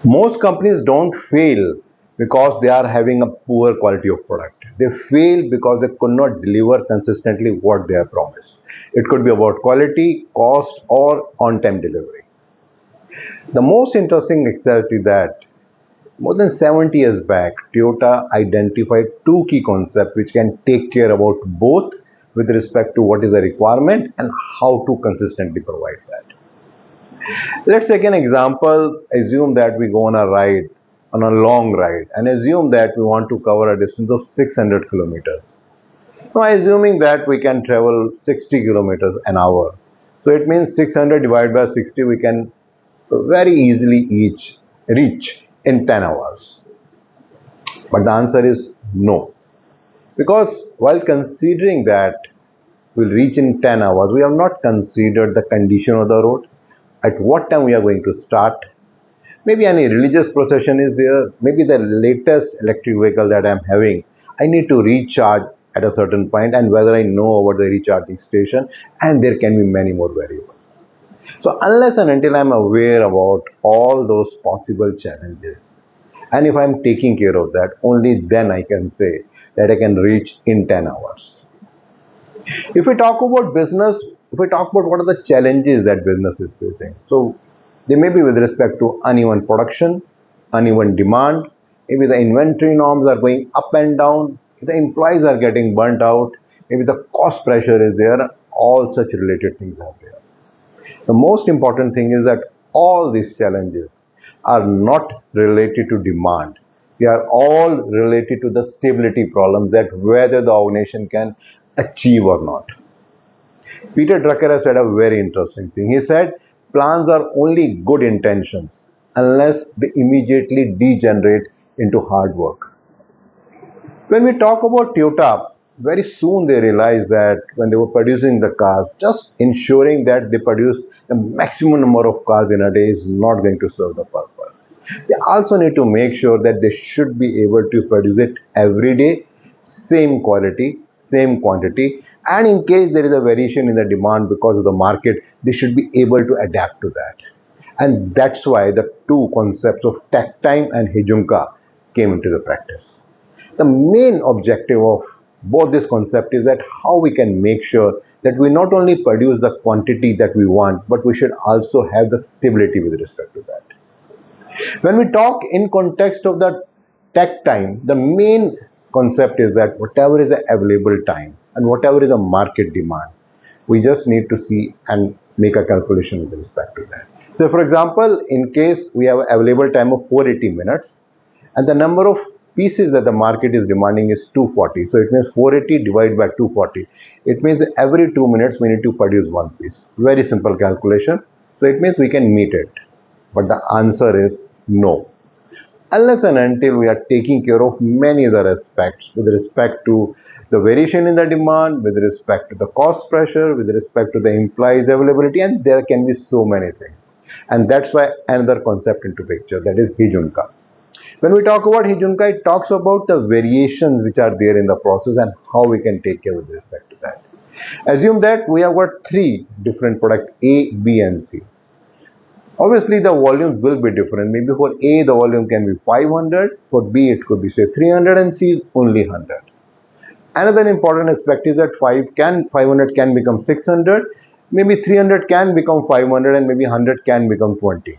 Most companies don't fail because they are having a poor quality of product. They fail because they could not deliver consistently what they have promised. It could be about quality, cost, or on-time delivery. The most interesting excerpt is that more than 70 years back, Toyota identified two key concepts which can take care about both with respect to what is the requirement and how to consistently provide that. Let's take an example. Assume that we go on a long ride, and assume that we want to cover a distance of 600 kilometers. Now, assuming that we can travel 60 kilometers an hour, so it means 600 divided by 60, we can very easily each reach in 10 hours. But the answer is no. Because while considering that we'll reach in 10 hours, we have not considered the condition of the road, at what time we are going to start. Maybe any religious procession is there, maybe the latest electric vehicle that I'm having, I need to recharge at a certain point, and whether I know about the recharging station, and there can be many more variables. So unless and until I'm aware about all those possible challenges, and if I'm taking care of that, only then I can say that I can reach in 10 hours. If we talk about business, if we talk about what are the challenges that business is facing, so they may be with respect to uneven production, uneven demand, maybe the inventory norms are going up and down, the employees are getting burnt out, maybe the cost pressure is there, all such related things are there. The most important thing is that all these challenges are not related to demand. They are all related to the stability problems that whether the organization can achieve or not. Peter Drucker has said a very interesting thing. He said, plans are only good intentions unless they immediately degenerate into hard work. When we talk about Toyota, very soon they realized that when they were producing the cars, just ensuring that they produce the maximum number of cars in a day is not going to serve the purpose. They also need to make sure that they should be able to produce it every day, same quality, same quantity, and in case there is a variation in the demand because of the market, they should be able to adapt to that. And that's why the two concepts of Takt Time and Heijunka came into the practice. The main objective of both this concept is that how we can make sure that we not only produce the quantity that we want, but we should also have the stability with respect to that. When we talk in context of the tech time, the main concept is that whatever is the available time and whatever is the market demand, we just need to see and make a calculation with respect to that. So for example, in case we have available time of 480 minutes and the number of pieces that the market is demanding is 240, so it means 480 divided by 240, it means that every 2 minutes we need to produce one piece. Very simple calculation. So it means we can meet it, but the answer is no, unless and until we are taking care of many other aspects with respect to the variation in the demand, with respect to the cost pressure, with respect to the employees availability, and there can be so many things. And that's why another concept into picture, that is Heijunka. When we talk about Heijunka, it talks about the variations which are there in the process and how we can take care with respect to that. Assume that we have got three different products A, B and C. Obviously, the volumes will be different. Maybe for A, the volume can be 500. For B, it could be say 300, and C only 100. Another important aspect is that 500 can become 600. Maybe 300 can become 500, and maybe 100 can become 20.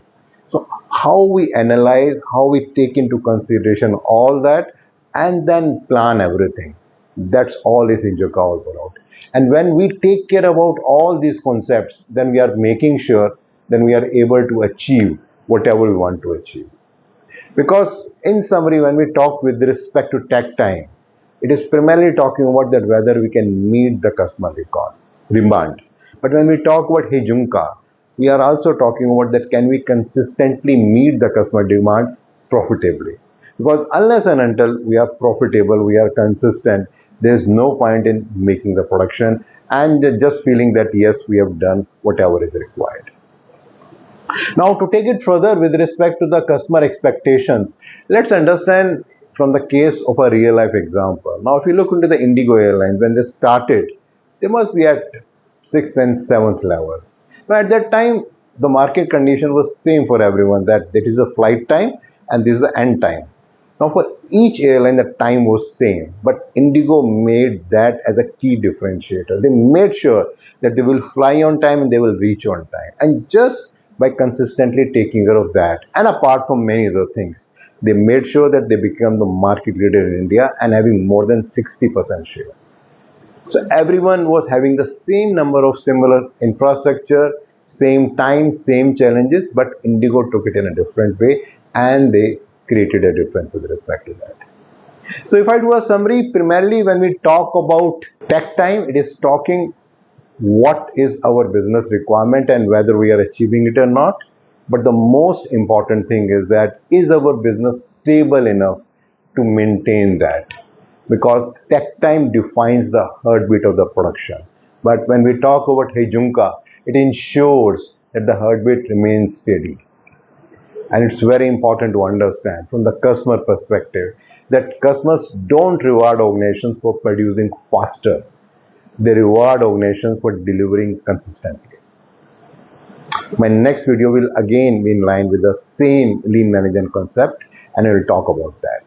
So how we analyze, how we take into consideration all that, and then plan everything. That's all is Heijunka all about. And when we take care about all these concepts, then we are making sure then we are able to achieve whatever we want to achieve. Because in summary, when we talk with respect to tech time, it is primarily talking about that whether we can meet the customer demand. But when we talk about Heijunka, we are also talking about that can we consistently meet the customer demand profitably. Because unless and until we are profitable, we are consistent, there is no point in making the production and just feeling that yes, we have done whatever is required. Now, to take it further with respect to the customer expectations, let's understand from the case of a real life example. Now, if you look into the Indigo Airlines, when they started, they must be at 6th and 7th level. Now, at that time, the market condition was same for everyone, that is the flight time and this is the end time. Now for each airline the time was same, but Indigo made that as a key differentiator. They made sure that they will fly on time and they will reach on time. And just by consistently taking care of that, and apart from many other things, they made sure that they become the market leader in India and having more than 60% share. So everyone was having the same number of similar infrastructure, same time, same challenges, but Indigo took it in a different way and they created a difference with respect to that. So if I do a summary, primarily when we talk about Takt Time, it is talking what is our business requirement and whether we are achieving it or not. But the most important thing is our business stable enough to maintain that? Because Takt Time defines the heartbeat of the production. But when we talk about Heijunka, it ensures that the heartbeat remains steady. And it's very important to understand from the customer perspective that customers don't reward organizations for producing faster. They reward organizations for delivering consistently. My next video will again be in line with the same lean management concept and I will talk about that.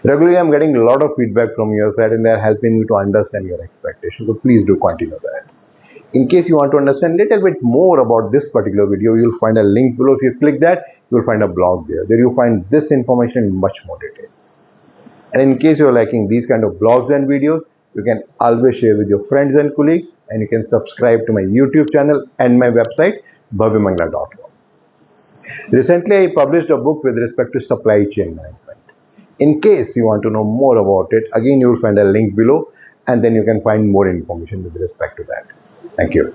Regularly, I'm getting a lot of feedback from your side and they're helping me to understand your expectations. So please do continue that. In case you want to understand a little bit more about this particular video, you'll find a link below. If you click that, you'll find a blog there. There you'll find this information in much more detail. And in case you're liking these kind of blogs and videos, you can always share with your friends and colleagues, and you can subscribe to my YouTube channel and my website, bhavyamangla.com. Recently, I published a book with respect to supply chain management. In case you want to know more about it, again, you will find a link below, and then you can find more information with respect to that. Thank you.